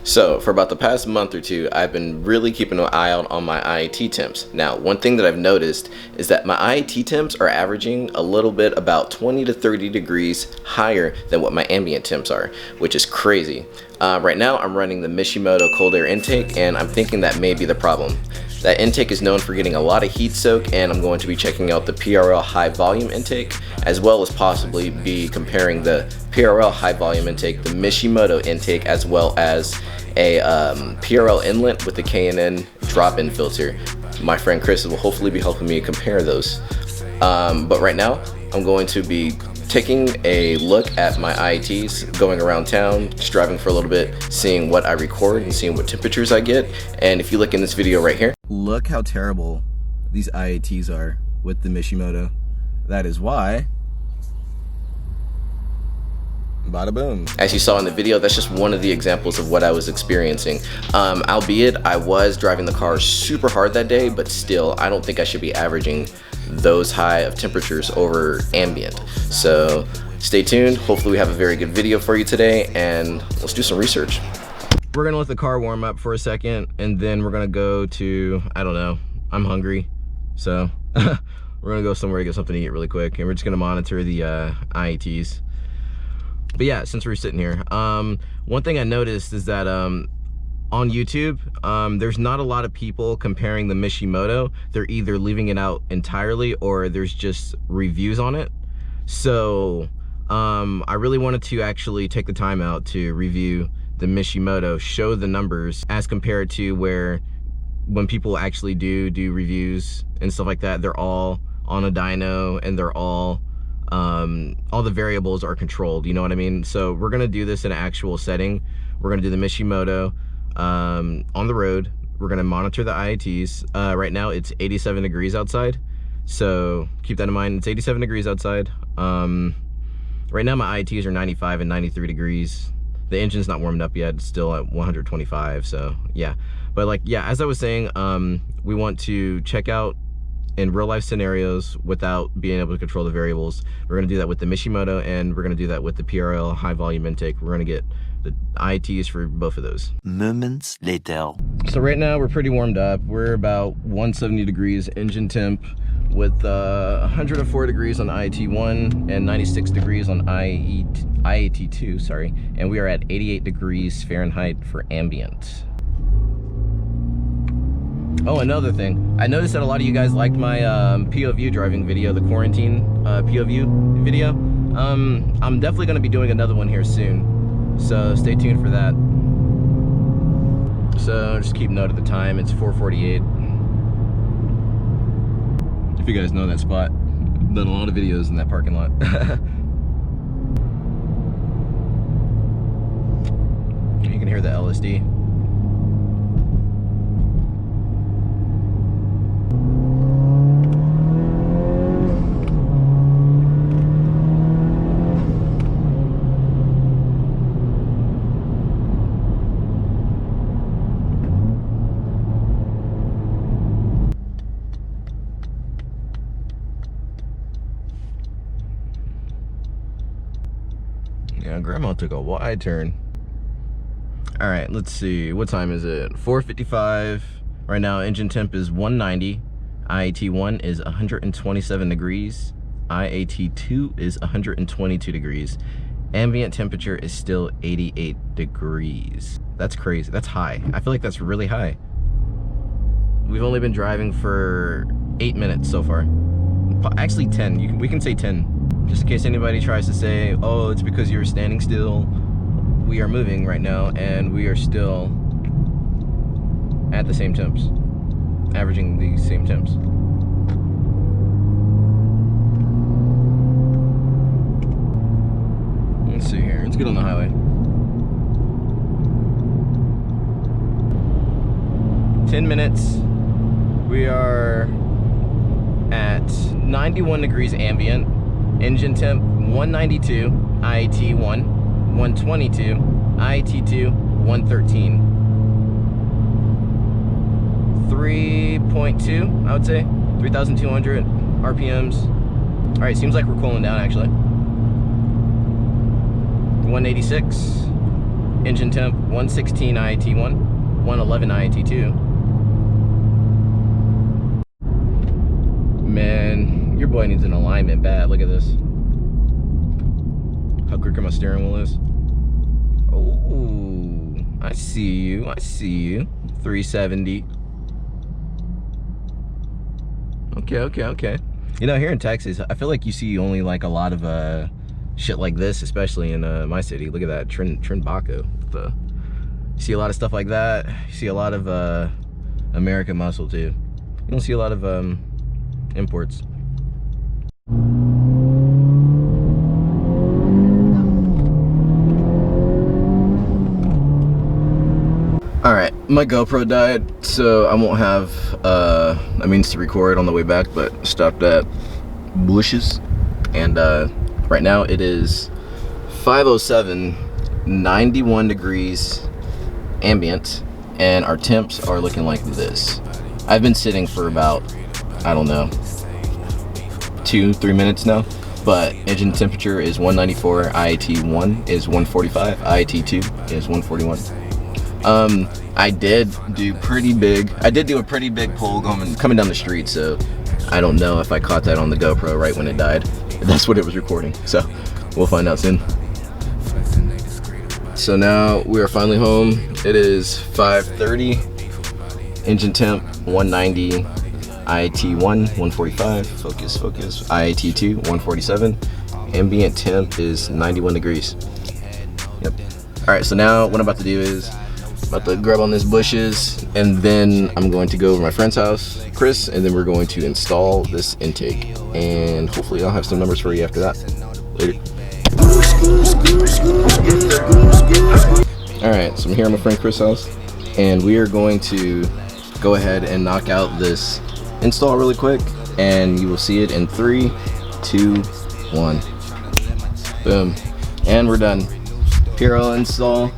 So for about the past month or two, I've been really keeping an eye out on my IAT temps. Now, one thing that I've noticed is that my IAT temps are averaging a little bit about 20 to 30 degrees higher than what my ambient temps are, which is crazy. Right now, I'm running the Mishimoto cold air intake, and I'm thinking that may be the problem. That intake is known for getting a lot of heat soak, and I'm going to be checking out the PRL high volume intake, as well as possibly be comparing the PRL high volume intake, the Mishimoto intake, as well as a PRL inlet with the K&N drop-in filter. My friend Chris will hopefully be helping me compare those. But right now, I'm going to be taking a look at my IATs, going around town, just driving for a little bit, seeing what I record and seeing what temperatures I get. And if you look in this video right here, look how terrible these IATs are with the Mishimoto. That is why, bada boom. As you saw in the video, that's just one of the examples of what I was experiencing. Albeit I was driving the car super hard that day, but still, I don't think I should be averaging those high of temperatures over ambient. So stay tuned. Hopefully we have a very good video for you today, and let's do some research. We're gonna let the car warm up for a second, and then we're gonna go to, I don't know, I'm hungry, so we're gonna go somewhere to get something to eat really quick, and we're just gonna monitor the IATs. But yeah, since we're sitting here, one thing I noticed is that on YouTube, there's not a lot of people comparing the Mishimoto. They're either leaving it out entirely or there's just reviews on it. So I really wanted to actually take the time out to review the Mishimoto, show the numbers as compared to when people actually do reviews and stuff like that, they're all on a dyno and they're all the variables are controlled, you know what I mean? So we're gonna do this in an actual setting. We're gonna do the Mishimoto on the road. We're gonna monitor the IATs. Right now it's 87 degrees outside, so keep that in mind. It's 87 degrees outside. Right now my IATs are 95 and 93 degrees. The engine's not warmed up yet, it's still at 125, so yeah. But like, yeah, as I was saying, we want to check out in real life scenarios without being able to control the variables. We're gonna do that with the Mishimoto, and we're gonna do that with the PRL high volume intake. We're gonna get the IATs for both of those. Moments later. So right now we're pretty warmed up. We're about 170 degrees engine temp with 104 degrees on IAT1 and 96 degrees on IAT2, sorry. And we are at 88 degrees Fahrenheit for ambient. Oh, another thing. I noticed that a lot of you guys liked my POV driving video, the quarantine POV video. I'm definitely gonna be doing another one here soon, so stay tuned for that. So just keep note of the time, it's 4:48. If you guys know that spot, I've done a lot of videos in that parking lot. You can hear the LSD. Yeah, Grandma took a wide turn. All right, let's see. What time is it? 4:55. Right now, engine temp is 190. IAT1 is 127 degrees. IAT2 is 122 degrees. Ambient temperature is still 88 degrees. That's crazy. That's high. I feel like that's really high. We've only been driving for 8 minutes so far. Actually 10. We can say 10. Just in case anybody tries to say, oh, it's because you're standing still. We are moving right now, and we are still at the same temps, averaging the same temps. Let's see here. Let's get on the highway. 10 minutes. We are at 91 degrees ambient. Engine temp 192, IAT 1, 122, IAT 2, 113. 3.2, I would say. 3,200 RPMs. All right, seems like we're cooling down actually. 186. Engine temp 116, IAT 1, 111, IAT 2. Man, your boy needs an alignment bad. Look at this. How crooked my steering wheel is. Oh, I see you. I see you. 370. Okay. You know, here in Texas, I feel like you see only like a lot of shit like this, especially in my city. Look at that, Trinbaco. You see a lot of stuff like that. You see a lot of American muscle too. You don't see a lot of imports. All right, my GoPro died, so I won't have a means to record on the way back, but stopped at Bushes, and right now it is 5:07, 91 degrees ambient, and our temps are looking like this. I've been sitting for about, I don't know, 2-3 minutes now, but engine temperature is 194, IAT 1 is 145, IAT 2 is 141. I did do a pretty big pull coming down the street, so I don't know if I caught that on the GoPro right when it died. That's what it was recording, so we'll find out soon. So now we are finally home. It is 5:30. Engine temp 190, IAT 1 145, focus, IAT 2 147. Ambient temp is 91 degrees. Yep. All right, so now what I'm about to do is about to grab on this Bushes, and then I'm going to go over to my friend's house, Chris, and then we're going to install this intake, and hopefully I'll have some numbers for you after that. Later. All right, so I'm here at my friend Chris' house, and we are going to go ahead and knock out this install really quick, and you will see it in 3, 2, 1. Boom, and we're done. PRL install.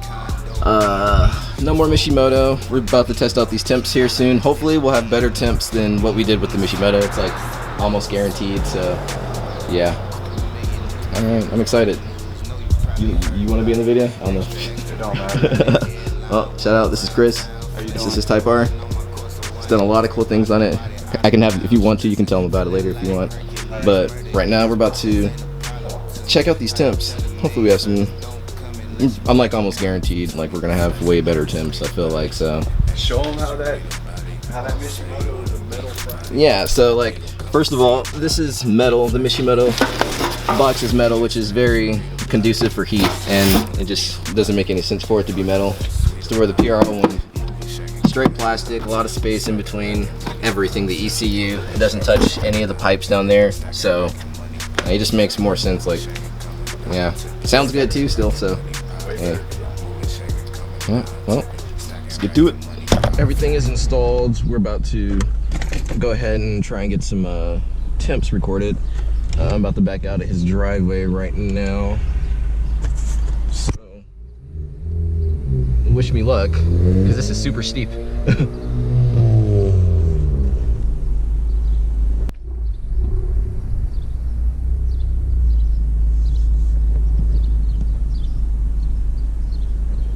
No more Mishimoto. We're about to test out these temps here soon. Hopefully we'll have better temps than what we did with the Mishimoto. It's like almost guaranteed, so yeah. All right, I'm excited. You want to be in the video? I don't know. It don't matter. Well, shout out, this is Chris. This is his Type R. He's done a lot of cool things on it. I can have, if you want to, you can tell him about it later if you want. But right now we're about to check out these temps. Hopefully we have some, I'm like almost guaranteed, like we're gonna have way better temps, I feel like, so. Show them how that Mishimoto is a metal front. Yeah, so like, first of all, this is metal. The Mishimoto box is metal, which is very conducive for heat, and it just doesn't make any sense for it to be metal. So where the PRL one, straight plastic, a lot of space in between everything, the ECU, it doesn't touch any of the pipes down there, so it just makes more sense. Like, yeah, sounds good too still, so yeah. Well, let's get to it. Everything is installed. We're about to go ahead and try and get some temps recorded. I'm about to back out of his driveway right now, so wish me luck, because this is super steep.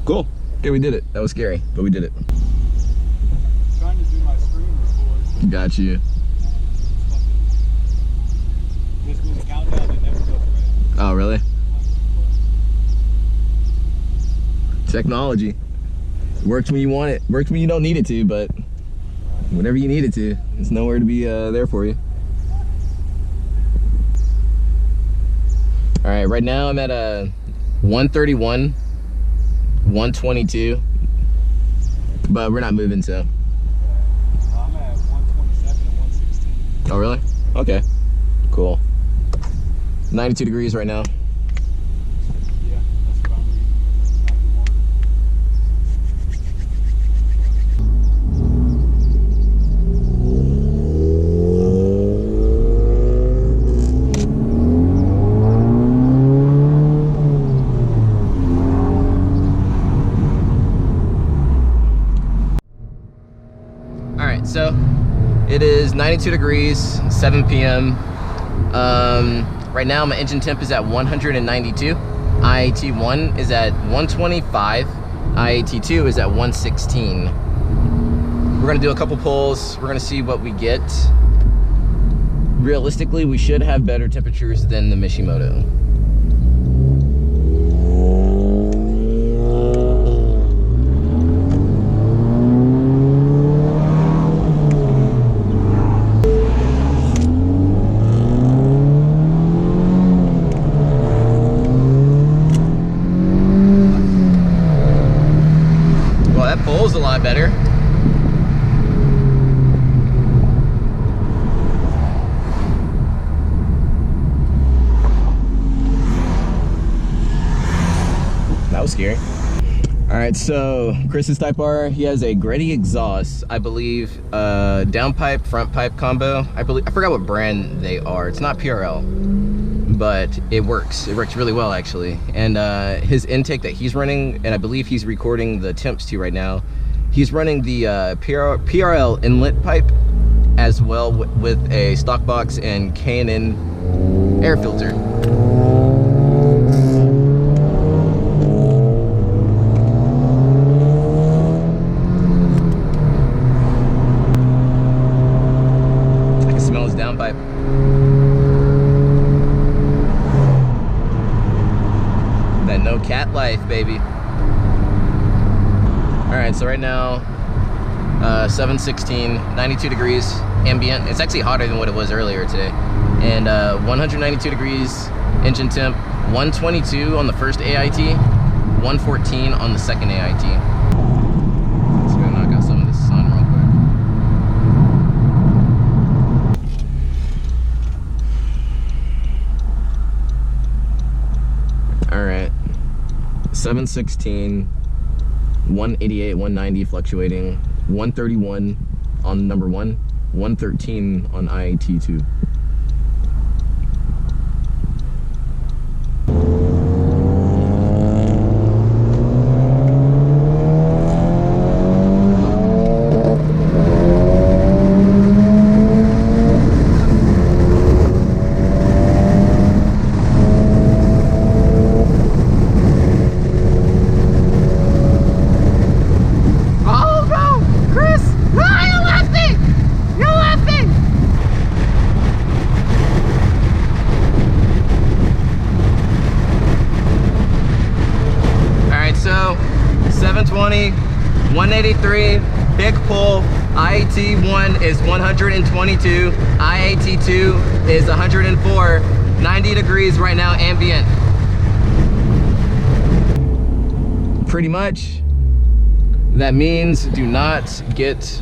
Cool. Okay, we did it. That was scary, but we did it. I'm trying to do my screen record. Got you. This goes countdown and never goes red. Oh, really? Technology. Works when you want it. Works when you don't need it to, but whenever you need it to, it's nowhere to be there for you. All right, right now I'm at 131, 122, but we're not moving, so. I'm at 127 and 116. Oh, really? Okay, cool. 92 degrees right now. Yeah, that's what I'm reading. 91. It is 92 degrees, 7 p.m. Right now my engine temp is at 192. IAT1 is at 125. IAT2 is at 116. We're gonna do a couple pulls. We're gonna see what we get. Realistically, we should have better temperatures than the Mishimoto. Well, that pulls a lot better. That was scary. All right, so Chris's Type R, he has a Gretty exhaust, I believe, downpipe, front pipe combo. I forgot what brand they are. It's not PRL, but it works. It works really well, actually. And his intake that he's running, and I believe he's recording the Temps too right now, he's running the PRL Inlet pipe as well with a stock box and K&N air filter. Downpipe. That no cat life, baby. All right, so right now, 7:16, 92 degrees ambient. It's actually hotter than what it was earlier today. And 192 degrees engine temp, 122 on the first AIT, 114 on the second AIT. So we're gonna knock out some of this sun real quick. All right, 716, 188, 190 fluctuating, 131 on number 1, 113 on IAT2. So 720, 183, big pull. IAT1 is 122, IAT2 is 104, 90 degrees right now ambient. Pretty much, that means do not get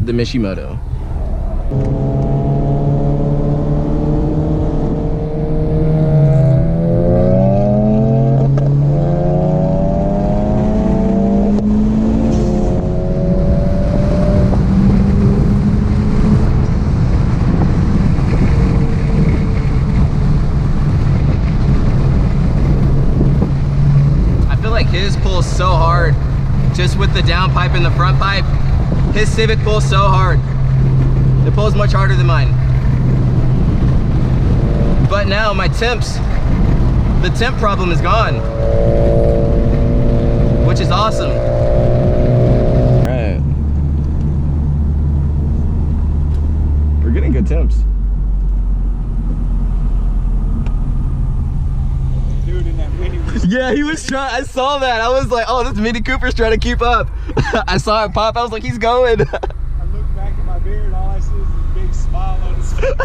the Mishimoto. His pulls so hard, just with the down pipe and the front pipe. His Civic pulls so hard. It pulls much harder than mine. But now my temps, the temp problem is gone, which is awesome. All right. We're getting good temps. Yeah, he was trying. I saw that. I was like, oh, this Mini Cooper's trying to keep up. I saw it pop. I was like, he's going. I looked back at my beard. All I see is this big smile on his face. He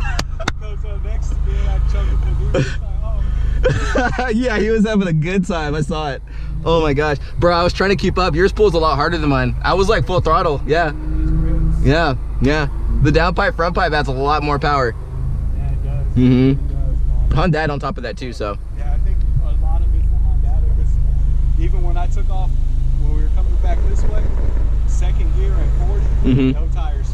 goes up next to me and I chugged the dude. It's like, oh. Yeah, he was having a good time. I saw it. Oh my gosh. Bro, I was trying to keep up. Yours pulls a lot harder than mine. I was like full throttle. Yeah. Yeah. Yeah. The down pipe, front pipe adds a lot more power. Yeah, it does. Mm-hmm. It does, man. Honda on top of that too, so. Yeah, I think a lot of it's the Honda, because even when I took off, when we were coming back this way, second gear and forward, no tires.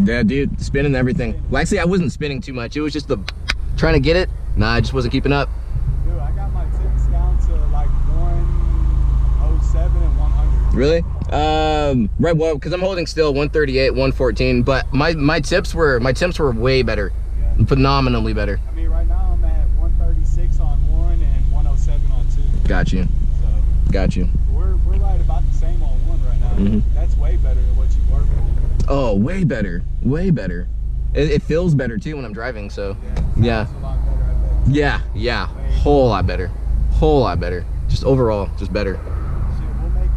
Yeah, dude, spinning everything. Well, actually, I wasn't spinning too much. It was just the trying to get it. Nah, I just wasn't keeping up. Dude, I got my temps down to like 107 and 100. Really? Right, well, because I'm holding still 138, 114, but my temps were way better, phenomenally better. I mean, right now I'm at 136 on one and 107 on two. Got you. So Got you. we're right about the same on one right now. That's way better than what you work for. Oh, way better, way better. It feels better too when I'm driving. So yeah, A lot better, I bet. yeah, whole lot better, Just overall, just better. Shit, we'll make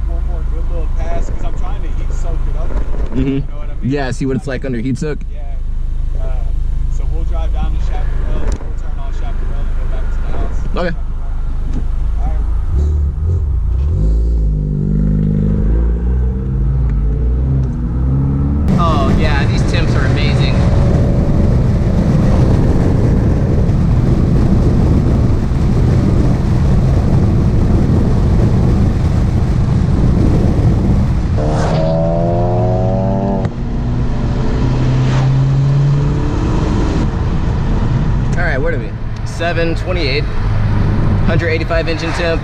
one more good little pass because I'm trying to heat soak it up. You know what I mean? Yeah, see what it's like under heat soak. Yeah. So we'll drive down to Chaparral, we'll turn on Chaparral and go back to the house. Okay. Oh yeah, these temps are amazing. Where are we? 728, 185 engine temp,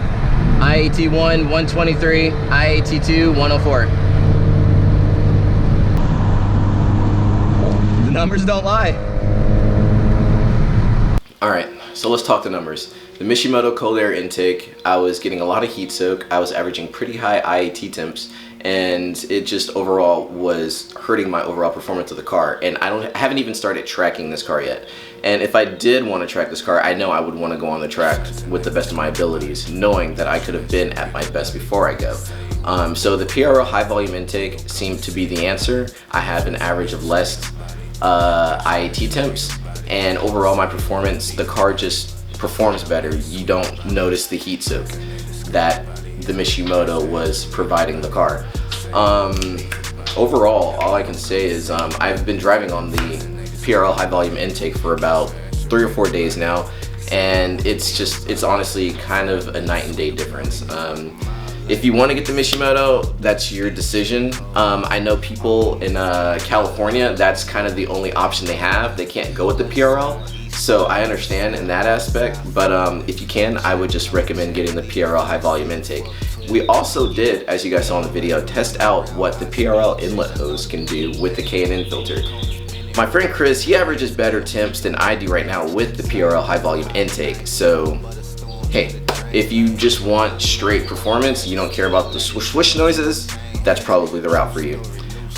IAT1 123, IAT2 104. The numbers don't lie. All right, so let's talk the numbers. The Mishimoto cold air intake, I was getting a lot of heat soak. I was averaging pretty high IAT temps, and it just overall was hurting my overall performance of the car. And I haven't even started tracking this car yet. And if I did want to track this car, I know I would want to go on the track with the best of my abilities, knowing that I could have been at my best before I go. So the PRL high volume intake seemed to be the answer. I have an average of less IAT temps, and overall my performance, the car just performs better. You don't notice the heat soak that the Mishimoto was providing the car. Overall, all I can say is I've been driving on the PRL high volume intake for about 3 or 4 days now, and it's honestly kind of a night and day difference. If you want to get the Mishimoto, that's your decision. I know people in California, that's kind of the only option they have. They can't go with the PRL, so I understand in that aspect, but if you can, I would just recommend getting the PRL high volume intake. We also did, as you guys saw in the video, test out what the PRL inlet hose can do with the K&N filter. My friend Chris, he averages better temps than I do right now with the PRL high volume intake. So, hey, if you just want straight performance, you don't care about the swoosh swoosh noises, that's probably the route for you.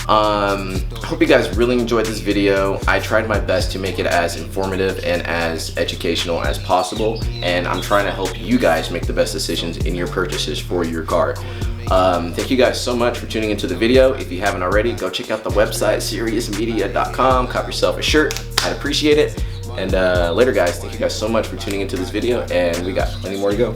I hope you guys really enjoyed this video. I tried my best to make it as informative and as educational as possible, and I'm trying to help you guys make the best decisions in your purchases for your car. Thank you guys so much for tuning into the video. If you haven't already, go check out the website seriousmedia.com, cop yourself a shirt, I'd appreciate it. And later guys, thank you guys so much for tuning into this video, and we got plenty more to go.